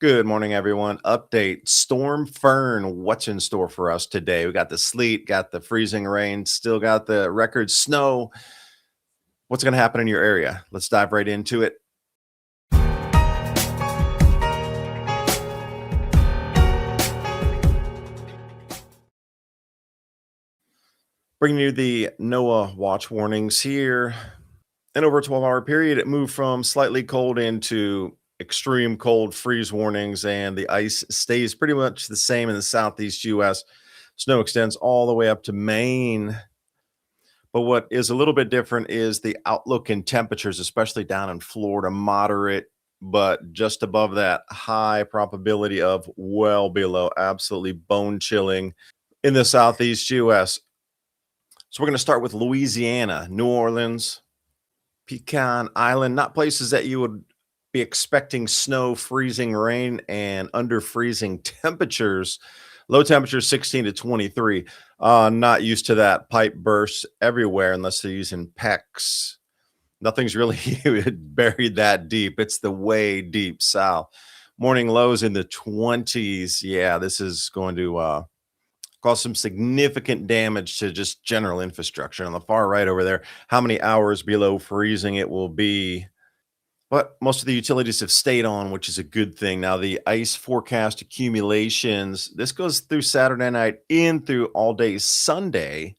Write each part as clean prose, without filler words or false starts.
Good morning, everyone. Update Storm Fern. What's in store for us today? We got the sleet, got the freezing rain, still got the record snow. What's going to happen in your area? Let's dive right into it. Bringing you the NOAA watch warnings here. In over a 12-hour period, it moved from slightly cold into extreme cold freeze warnings, and the ice stays pretty much the same in the southeast U.S. Snow extends all the way up to Maine. But what is a little bit different is the outlook in temperatures, especially down in Florida, moderate, but just above that, high probability of well below, absolutely bone chilling in the southeast US. So we're going to start with Louisiana, New Orleans, Pecan Island, not places that you would be expecting snow, freezing rain, and under freezing temperatures. Low temperature 16 to 23. Not used to that. Pipe bursts everywhere unless they're using PEX. Nothing's really buried that deep. It's the way deep south. Morning lows in the 20s. Yeah, this is going to cause some significant damage to just general infrastructure. On the far right over there, how many hours below freezing it will be. But most of the utilities have stayed on, which is a good thing. Now, the ice forecast accumulations, this goes through Saturday night in through all day Sunday.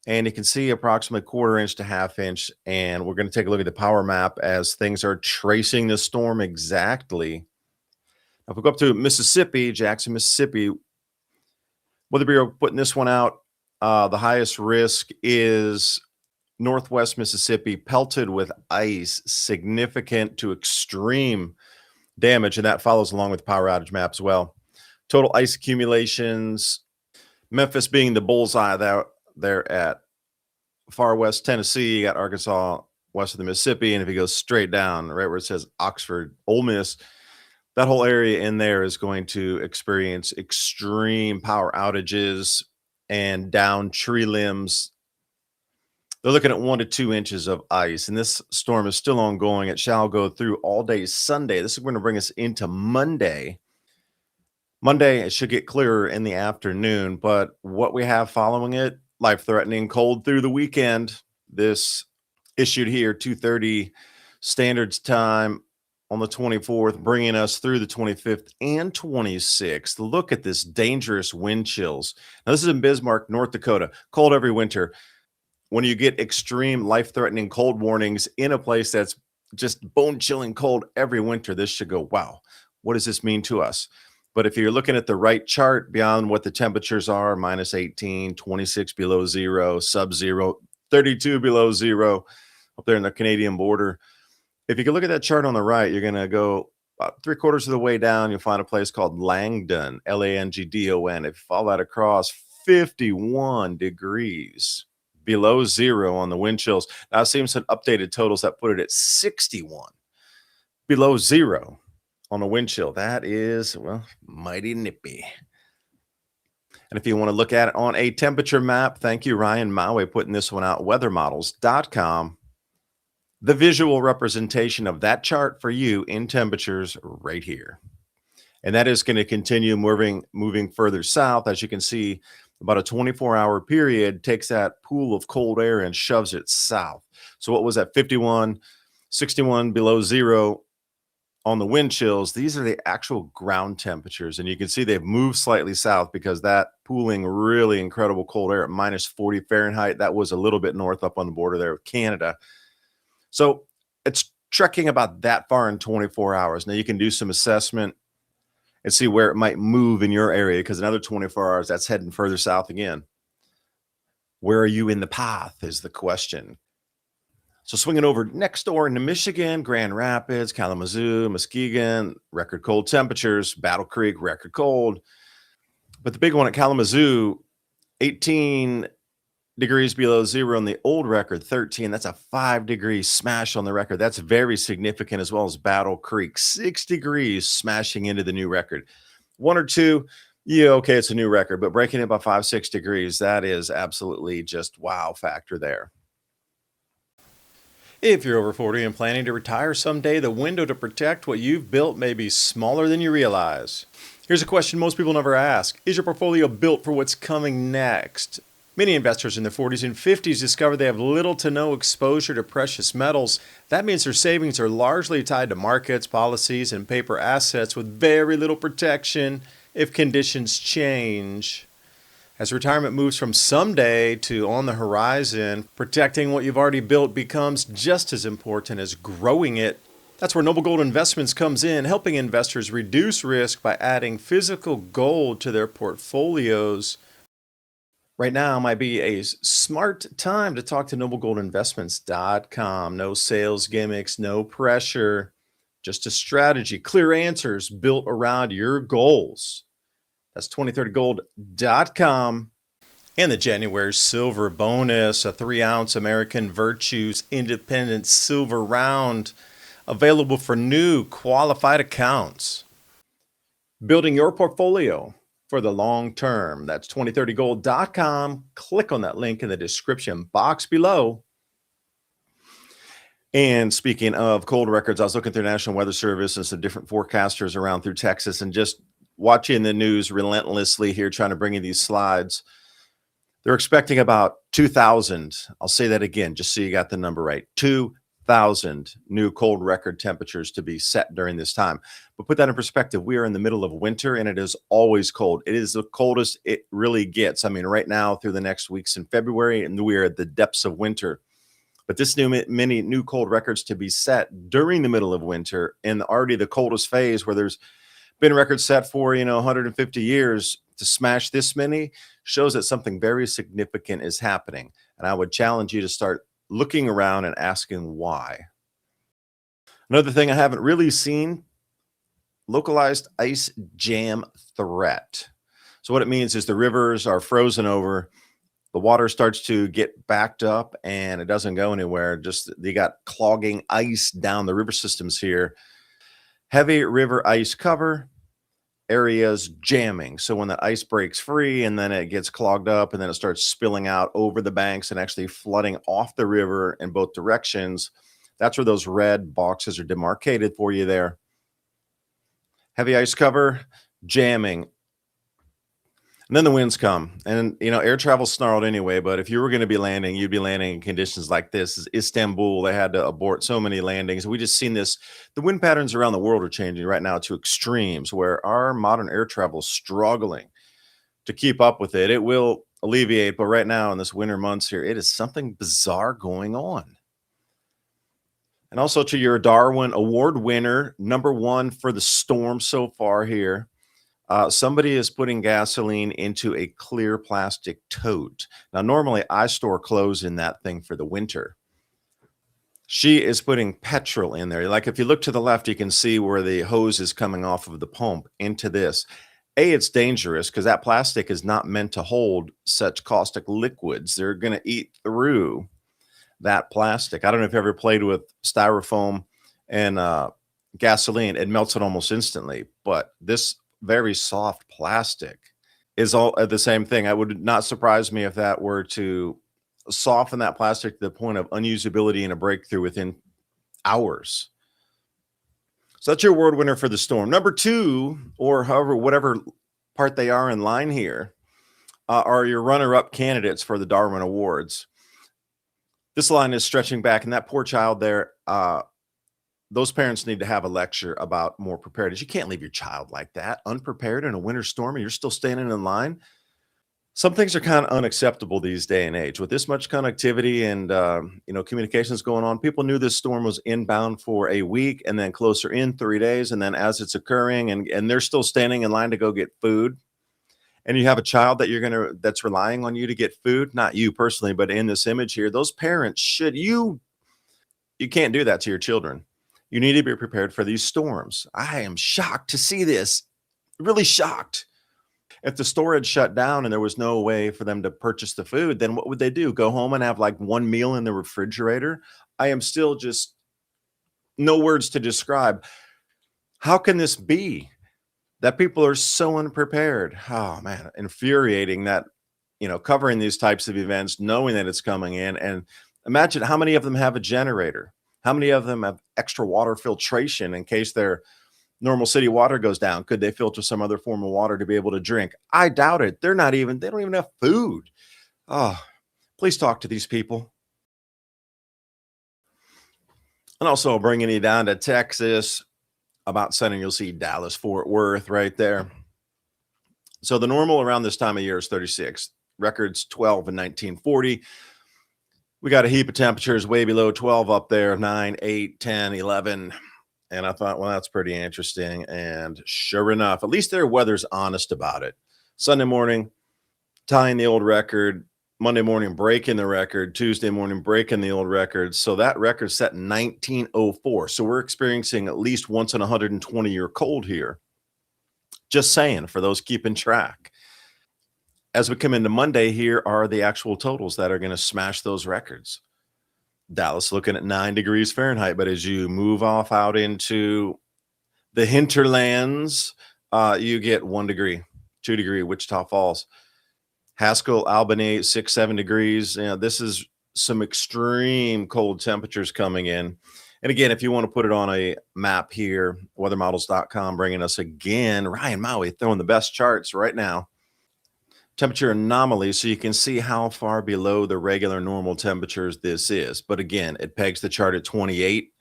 And you can see approximately quarter inch to half inch. And we're going to take a look at the power map as things are tracing the storm exactly. Now, if we go up to Mississippi, Jackson, Mississippi, Weather Bureau putting this one out. The highest risk is Northwest Mississippi, pelted with ice, significant to extreme damage, and that follows along with power outage map as well. Total ice accumulations, Memphis being the bullseye there at far west Tennessee. You got Arkansas west of the Mississippi, and if you go straight down, right where it says Oxford, Ole Miss, that whole area in there is going to experience extreme power outages and down tree limbs. They're looking at 1 to 2 inches of ice, and this storm is still ongoing. It shall go through all day Sunday. This is going to bring us into Monday. Monday, it should get clearer in the afternoon, but what we have following it, life-threatening cold through the weekend. This issued here, 2:30 Standards Time on the 24th, bringing us through the 25th and 26th. Look at this dangerous wind chills. Now, this is in Bismarck, North Dakota. Cold every winter. When you get extreme life-threatening cold warnings in a place that's just bone-chilling cold every winter, this should go, wow, what does this mean to us? But if you're looking at the right chart beyond what the temperatures are, minus 18, 26 below zero, sub-zero, 32 below zero, up there in the Canadian border, if you can look at that chart on the right, you're going to go about 3/4 of the way down. You'll find a place called Langdon, Langdon. If you follow that across, 51 degrees below zero on the wind chills. Now, I've seen some updated totals that put it at 61 below zero on a wind chill. That is, well, mighty nippy. And if you want to look at it on a temperature map, thank you, Ryan Maui, putting this one out, weathermodels.com. The visual representation of that chart for you in temperatures right here. And that is going to continue moving further south. As you can see, about a 24-hour period takes that pool of cold air and shoves it south. So what was that, 51, 61 below zero on the wind chills? These are the actual ground temperatures. And you can see they've moved slightly south because that pooling really incredible cold air at minus 40 Fahrenheit, that was a little bit north up on the border there with Canada. So it's trekking about that far in 24 hours. Now you can do some assessment and see where it might move in your area, because another 24 hours, that's heading further south again. Where are you in the path is the question. So swinging over next door into Michigan, Grand Rapids, Kalamazoo, Muskegon, record cold temperatures, Battle Creek, record cold. But the big one at Kalamazoo, 18 degrees below zero on the old record, 13. That's a 5-degree smash on the record. That's very significant, as well as Battle Creek, 6 degrees smashing into the new record. 1 or 2, yeah, okay, it's a new record, but breaking it by 5, 6 degrees, that is absolutely just wow factor there. If you're over 40 and planning to retire someday, the window to protect what you've built may be smaller than you realize. Here's a question most people never ask. Is your portfolio built for what's coming next? Many investors in their 40s and 50s discover they have little to no exposure to precious metals. That means their savings are largely tied to markets, policies, and paper assets with very little protection if conditions change. As retirement moves from someday to on the horizon, protecting what you've already built becomes just as important as growing it. That's where Noble Gold Investments comes in, helping investors reduce risk by adding physical gold to their portfolios. Right now might be a smart time to talk to noblegoldinvestments.com. No sales gimmicks, no pressure, just a strategy, clear answers built around your goals. That's 2030gold.com. And the January silver bonus, a 3-ounce American Virtues Independent Silver Round, available for new qualified accounts. Building your portfolio for the long term. That's 2030gold.com. Click on that link in the description box below. And speaking of cold records, I was looking through National Weather Service and some different forecasters around through Texas and just watching the news relentlessly here, trying to bring you these slides. They're expecting about 2,000. I'll say that again, just so you got the number right. 2,000 new cold record temperatures to be set during this time. But put that in perspective, we are in the middle of winter and it is always cold. It is the coldest it really gets. I mean, right now through the next weeks in February, and we are at the depths of winter. But this many new cold records to be set during the middle of winter and already the coldest phase where there's been records set for 150 years. To smash this many shows that something very significant is happening, and I would challenge you to start looking around and asking why. Another thing I haven't really seen: localized ice jam threat. So what it means is the rivers are frozen over, the water starts to get backed up and it doesn't go anywhere. Just they got clogging ice down the river systems here. Heavy river ice cover, areas jamming. So when that ice breaks free and then it gets clogged up and then it starts spilling out over the banks and actually flooding off the river in both directions, that's where those red boxes are demarcated for you there. Heavy ice cover, jamming. And then the winds come, and air travel snarled anyway. But if you were going to be landing, you'd be landing in conditions like this. Istanbul, they had to abort so many landings. We just seen this. The wind patterns around the world are changing right now to extremes, where our modern air travel is struggling to keep up with it. It will alleviate, but right now in this winter months here, it is something bizarre going on. And also to your Darwin Award winner, #1 for the storm so far here. Somebody is putting gasoline into a clear plastic tote. Now, normally I store clothes in that thing for the winter. She is putting petrol in there. Like if you look to the left, you can see where the hose is coming off of the pump into this. It's dangerous because that plastic is not meant to hold such caustic liquids. They're going to eat through that plastic. I don't know if you ever played with styrofoam and gasoline. It melts it almost instantly. But this very soft plastic is all the same thing. It would not surprise me if that were to soften that plastic to the point of unusability and a breakthrough within hours. So that's your award winner for the storm. #2, or however, whatever part they are in line here, are your runner-up candidates for the Darwin Awards. This line is stretching back, and that poor child there, those parents need to have a lecture about more preparedness. You can't leave your child like that, unprepared in a winter storm, and you're still standing in line. Some things are kind of unacceptable these day and age. With this much connectivity and communications going on, people knew this storm was inbound for a week and then closer in 3 days. And then as it's occurring and they're still standing in line to go get food, and you have a child that's relying on you to get food, not you personally, but in this image here, those parents you can't do that to your children. You need to be prepared for these storms. I am shocked to see this, really shocked. If the store had shut down and there was no way for them to purchase the food, then what would they do? Go home and have like one meal in the refrigerator? I am still just no words to describe. How can this be that people are so unprepared? Oh man, infuriating that, covering these types of events, knowing that it's coming in. And imagine how many of them have a generator. How many of them have extra water filtration in case their normal city water goes down? Could they filter some other form of water to be able to drink? I doubt it. They don't even have food. Oh, please talk to these people. And also bringing you down to Texas, about sunny, you'll see Dallas, Fort Worth right there. So the normal around this time of year is 36. Records 12 in 1940. We got a heap of temperatures way below 12 up there, 9, 8, 10, 11. And I thought, well, that's pretty interesting. And sure enough, at least their weather's honest about it. Sunday morning, tying the old record. Monday morning, breaking the record. Tuesday morning, breaking the old record. So that record set in 1904. So we're experiencing at least once in 120-year cold here. Just saying, for those keeping track. As we come into Monday, here are the actual totals that are going to smash those records. Dallas looking at 9 degrees Fahrenheit, but as you move off out into the hinterlands, you get 1 degree, 2 degree Wichita Falls. Haskell, Albany, 6, 7 degrees. This is some extreme cold temperatures coming in. And again, if you want to put it on a map here, weathermodels.com bringing us again, Ryan Maui throwing the best charts right now. Temperature anomalies, so you can see how far below the regular normal temperatures this is. But again, it pegs the chart at 28.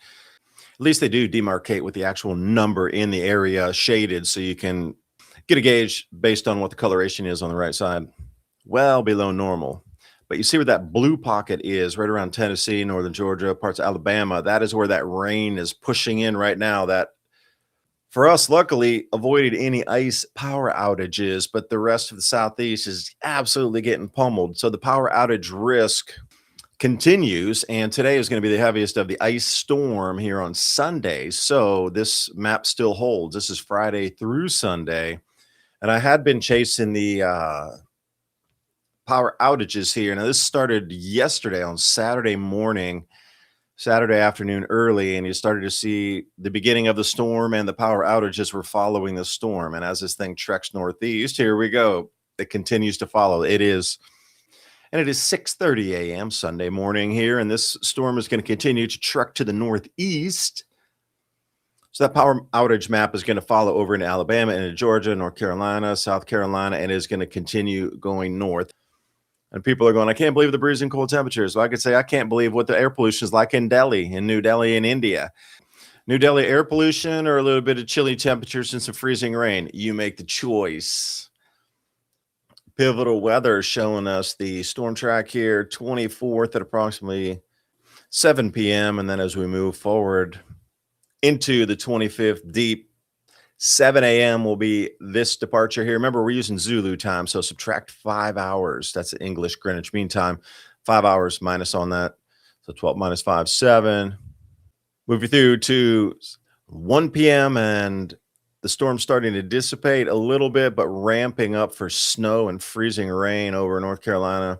At least they do demarcate with the actual number in the area shaded, so you can get a gauge based on what the coloration is on the right side. Well below normal. But you see where that blue pocket is, right around Tennessee, northern Georgia, parts of Alabama. That is where that rain is pushing in right now. That, for us, luckily, avoided any ice power outages, but the rest of the Southeast is absolutely getting pummeled. So the power outage risk continues, and today is going to be the heaviest of the ice storm here on Sunday. So this map still holds. This is Friday through Sunday. And I had been chasing the power outages here. Now, this started yesterday on Saturday morning, Saturday afternoon early, and you started to see the beginning of the storm, and the power outages were following the storm. And as this thing treks northeast, here we go. It continues to follow. It is 6:30 a.m. Sunday morning here, and this storm is going to continue to trek to the northeast. So that power outage map is going to follow over into Alabama, into Georgia, North Carolina, South Carolina, and is going to continue going north. And people are going, I can't believe the freezing cold temperatures. So I could say, I can't believe what the air pollution is like in Delhi, in New Delhi in India. New Delhi air pollution or a little bit of chilly temperatures and some freezing rain. You make the choice. Pivotal weather showing us the storm track here, 24th at approximately 7 p.m. And then as we move forward into the 25th, deep 7 a.m. will be this departure here. Remember, we're using Zulu time, so subtract 5 hours. That's English Greenwich Mean Time. 5 hours minus on that. So 12 minus 5, 7. Move you through to 1 p.m. and the storm's starting to dissipate a little bit, but ramping up for snow and freezing rain over North Carolina,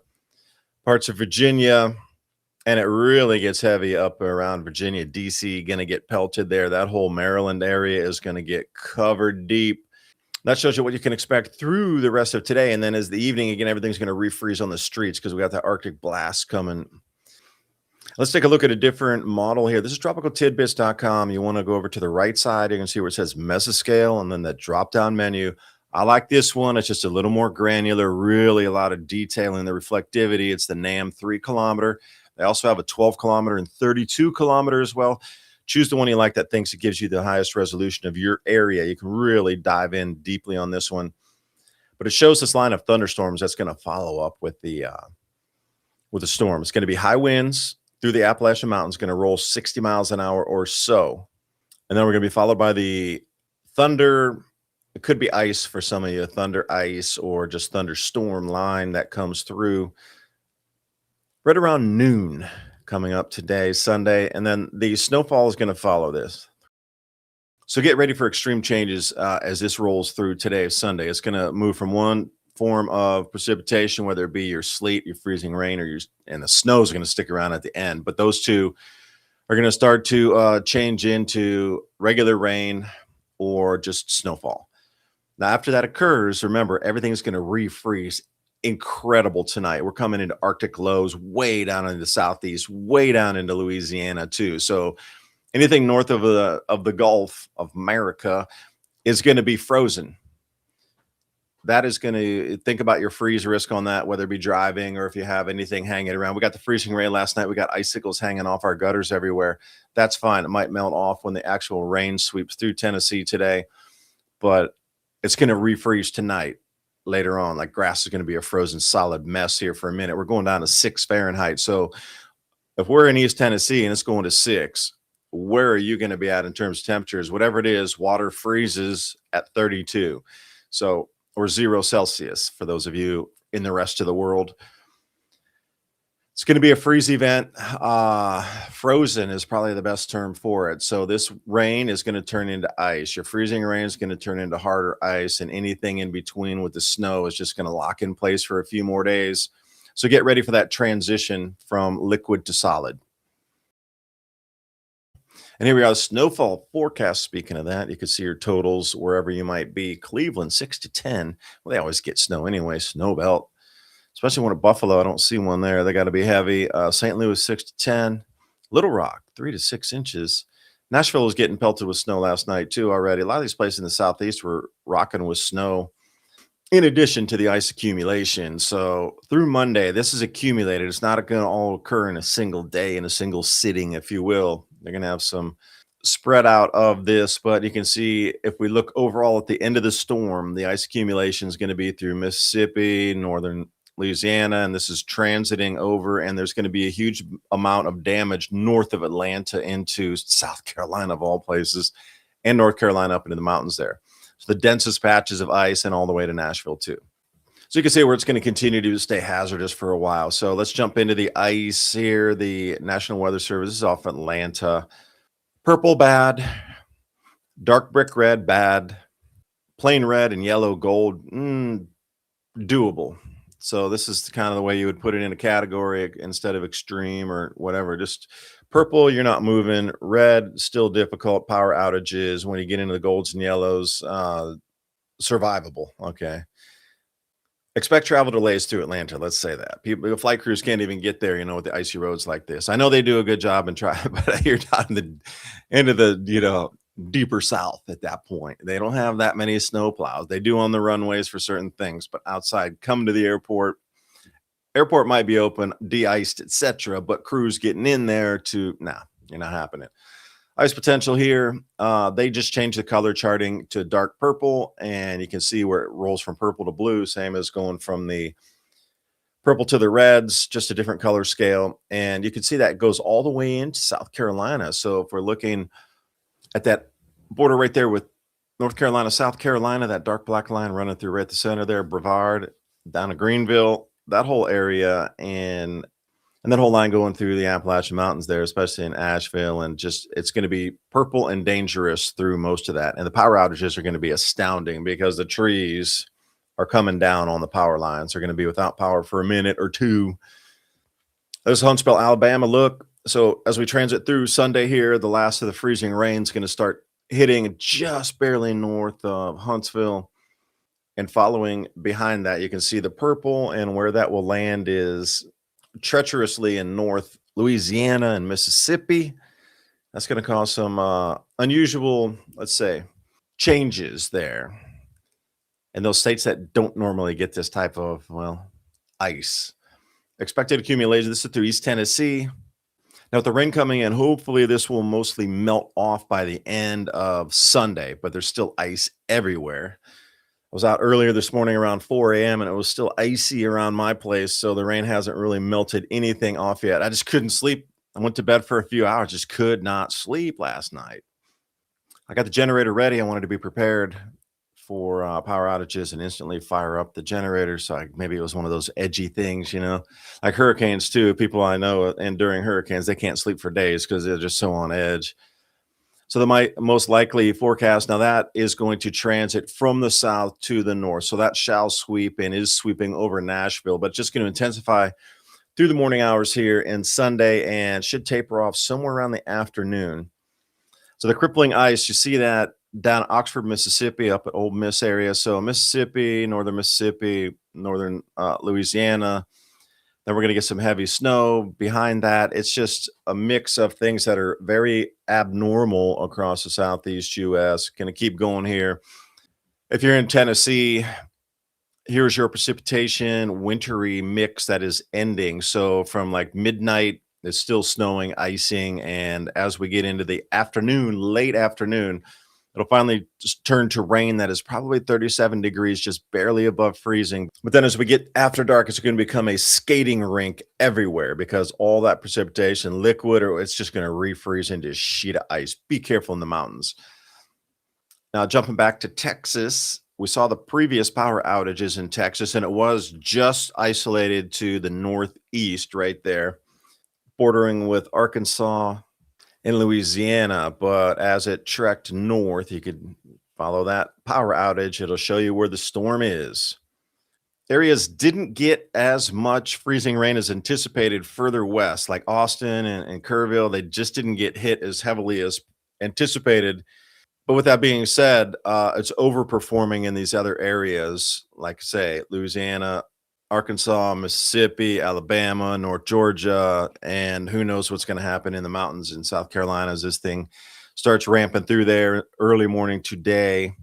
parts of Virginia. And it really gets heavy up around Virginia, D.C., going to get pelted there. That whole Maryland area is going to get covered deep. That shows you what you can expect through the rest of today. And then as the evening, again, everything's going to refreeze on the streets because we got that Arctic blast coming. Let's take a look at a different model here. This is tropicaltidbits.com. You want to go over to the right side. You're going to see where it says mesoscale and then the drop-down menu. I like this one. It's just a little more granular, really a lot of detail in the reflectivity. It's the NAM 3 kilometer. They also have a 12 kilometer and 32 kilometer as well. Choose the one you like that thinks it gives you the highest resolution of your area. You can really dive in deeply on this one. But it shows this line of thunderstorms that's going to follow up with the storm. It's going to be high winds through the Appalachian Mountains, going to roll 60 miles an hour or so. And then we're going to be followed by the thunder. It could be ice for some of you, thunder ice or just thunderstorm line that comes through right around noon coming up today, Sunday, and then the snowfall is going to follow this. So get ready for extreme changes as this rolls through today, Sunday. It's going to move from one form of precipitation, whether it be your sleet, your freezing rain, and the snow is going to stick around at the end. But those two are going to start to change into regular rain or just snowfall. Now, after that occurs, remember, everything's going to refreeze incredible tonight. We're coming into Arctic lows way down in the southeast, way down into Louisiana too. So anything north of the Gulf of America is going to be frozen. That is going to think about your freeze risk on that, whether it be driving or if you have anything hanging around. We got the freezing rain last night. We got icicles hanging off our gutters everywhere. That's fine. It might melt off when the actual rain sweeps through Tennessee today, but it's going to refreeze tonight later on. Like grass is going to be a frozen solid mess here for a minute. We're going down to 6 Fahrenheit. So if we're in East Tennessee and it's going to 6, where are you going to be at in terms of temperatures? Whatever it is, water freezes at 32. So, or 0 Celsius for those of you in the rest of the world. It's going to be a freeze event. Frozen is probably the best term for it. So this rain is going to turn into ice. Your freezing rain is going to turn into harder ice, and anything in between with the snow is just going to lock in place for a few more days. So get ready for that transition from liquid to solid. And here we are, the snowfall forecast. Speaking of that, you can see your totals wherever you might be. Cleveland, 6 to 10. Well, they always get snow anyway, snow belt. Especially when at Buffalo, I don't see one there. They got to be heavy. St. Louis, 6 to 10. Little Rock, 3 to 6 inches. Nashville was getting pelted with snow last night, too, already. A lot of these places in the southeast were rocking with snow, in addition to the ice accumulation. So through Monday, this is accumulated. It's not going to all occur in a single day, in a single sitting, if you will. They're going to have some spread out of this, but you can see if we look overall at the end of the storm, the ice accumulation is going to be through Mississippi, northern Louisiana, and this is transiting over, and there's going to be a huge amount of damage north of Atlanta into South Carolina, of all places, and North Carolina up into the mountains there. So the densest patches of ice, and all the way to Nashville too. So you can see where it's going to continue to stay hazardous for a while. So let's jump into the ice here. The National Weather Service is off Atlanta. Purple, bad. Dark brick red, bad. Plain red and yellow gold, doable. So this is kind of the way you would put it in a category instead of extreme or whatever. Just purple, you're not moving. Red, still difficult. Power outages. When you get into the golds and yellows, survivable. Okay. Expect travel delays through Atlanta. Let's say that people, flight crews can't even get there, with the icy roads like this. I know they do a good job and try, but you're down the end of the, deeper south at that point. They don't have that many snow plows. They do on the runways for certain things, but outside, come to the airport. Airport might be open, de-iced, etc., but crews getting in there you're not happening. Ice potential here. They just changed the color charting to dark purple, and you can see where it rolls from purple to blue, same as going from the purple to the reds, just a different color scale. And you can see that goes all the way into South Carolina. So if we're looking at that border right there with North Carolina, South Carolina, that dark black line running through right at the center there, Brevard, down to Greenville, that whole area, and that whole line going through the Appalachian Mountains there, especially in Asheville, and just it's going to be purple and dangerous through most of that. And the power outages are going to be astounding because the trees are coming down on the power lines. They're going to be without power for a minute or two. There's Huntsville, Alabama. Look, so as we transit through Sunday here, the last of the freezing rain is going to start hitting just barely north of Huntsville. And following behind that, you can see the purple, and where that will land is treacherously in North Louisiana and Mississippi. That's going to cause some unusual, let's say, changes there. And those states that don't normally get this type of, ice. Expected accumulation, this is through East Tennessee. Now, with the rain coming in, hopefully this will mostly melt off by the end of Sunday, but there's still ice everywhere. I was out earlier this morning around 4 a.m. and it was still icy around my place, so the rain hasn't really melted anything off yet. I just couldn't sleep. I went to bed for a few hours, just could not sleep last night. I got the generator ready. I wanted to be prepared for power outages and instantly fire up the generator. So maybe it was one of those edgy things, like hurricanes too. People I know, and during hurricanes, they can't sleep for days because they're just so on edge. So the most likely forecast, now that is going to transit from the south to the north. So that shall sweep and is sweeping over Nashville, but just going to intensify through the morning hours here and Sunday, and should taper off somewhere around the afternoon. So the crippling ice, you see that down Oxford, Mississippi, up at Old Miss area. So Mississippi, northern Louisiana. Then we're going to get some heavy snow behind that. It's just a mix of things that are very abnormal across the southeast U.S. Going to keep going here. If you're in Tennessee, here's your precipitation wintry mix that is ending. So from like midnight, it's still snowing, icing, and as we get into the afternoon, late afternoon, it'll finally just turn to rain that is probably 37 degrees, just barely above freezing. But then as we get after dark, it's going to become a skating rink everywhere because all that precipitation, liquid, or it's just going to refreeze into a sheet of ice. Be careful in the mountains. Now, jumping back to Texas, we saw the previous power outages in Texas, and it was just isolated to the northeast right there, bordering with Arkansas and Louisiana. But as it trekked north, you could follow that power outage. It'll show you where the storm is. Areas didn't get as much freezing rain as anticipated further west, like Austin and Kerrville. They just didn't get hit as heavily as anticipated. But with that being said, it's overperforming in these other areas, like say Louisiana, Arkansas, Mississippi, Alabama, North Georgia, and who knows what's going to happen in the mountains in South Carolina as this thing starts ramping through there early morning today.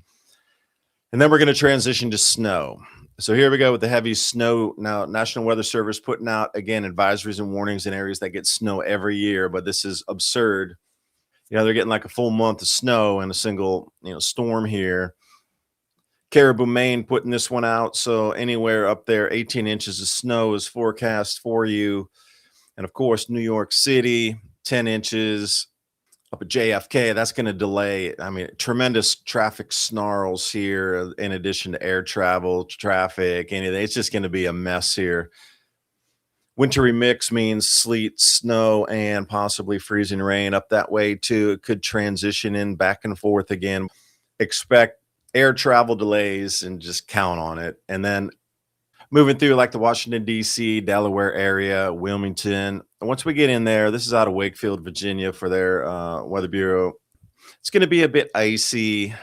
And then we're going to transition to snow. So here we go with the heavy snow. Now, National Weather Service putting out, again, advisories and warnings in areas that get snow every year, but this is absurd. They're getting like a full month of snow in a single, storm here. Caribou, Maine putting this one out. So anywhere up there, 18 inches of snow is forecast for you. And of course, New York City, 10 inches. Up at JFK, that's going to delay. Tremendous traffic snarls here in addition to air travel, traffic, anything. It's just going to be a mess here. Wintry mix means sleet, snow, and possibly freezing rain up that way too. It could transition in back and forth again. Expect air travel delays and just count on it. And then moving through like the Washington, D.C., Delaware area, Wilmington. And once we get in there, this is out of Wakefield, Virginia for their Weather Bureau. It's going to be a bit icy.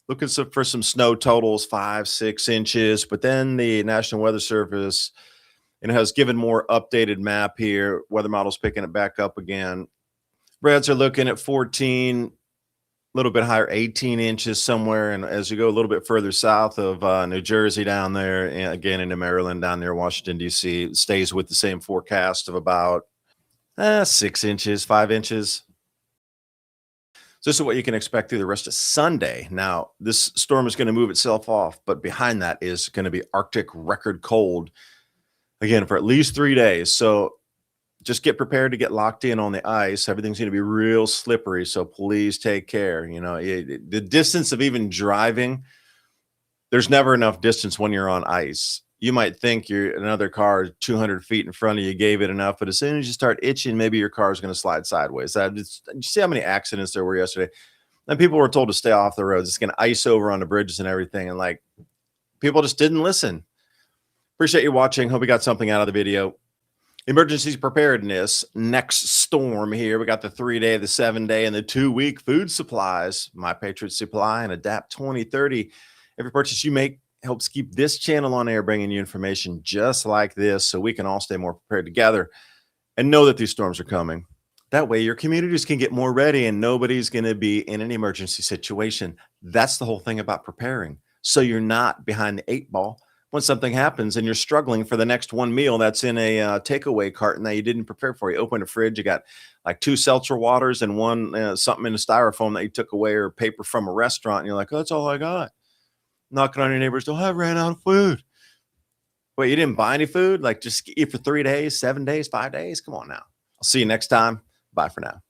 Looking for some snow totals, 5-6 inches. But then the National Weather Service has given more updated map here. Weather models picking it back up again. Reds are looking at 14, a little bit higher, 18 inches somewhere. And as you go a little bit further south of New Jersey down there, and again into Maryland, down near Washington, D.C., it stays with the same forecast of about 6 inches, 5 inches. So this is what you can expect through the rest of Sunday. Now, this storm is going to move itself off, but behind that is going to be Arctic record cold, again, for at least 3 days. So just get prepared to get locked in on the ice. Everything's going to be real slippery. So please take care. The distance of even driving, there's never enough distance when you're on ice. You might think you're another car 200 feet in front of you gave it enough, but as soon as you start itching, maybe your car is going to slide sideways. Did you see how many accidents there were yesterday? And people were told to stay off the roads. It's going to ice over on the bridges and everything. And people just didn't listen. Appreciate you watching. Hope you got something out of the video. Emergency preparedness, next storm here. We got the 3-day, the 7-day, and the 2-week food supplies. My Patriot Supply and Adapt 2030. Every purchase you make helps keep this channel on air, bringing you information just like this so we can all stay more prepared together and know that these storms are coming. That way your communities can get more ready and nobody's going to be in an emergency situation. That's the whole thing about preparing. So you're not behind the 8 ball when something happens and you're struggling for the next one meal that's in a takeaway carton that you didn't prepare for. You open the fridge, you got like 2 seltzer waters and one something in a styrofoam that you took away or paper from a restaurant. And you're like, oh, that's all I got. Knocking on your neighbor's door, I ran out of food. Wait, you didn't buy any food? Just eat for 3 days, 7 days, 5 days? Come on now. I'll see you next time. Bye for now.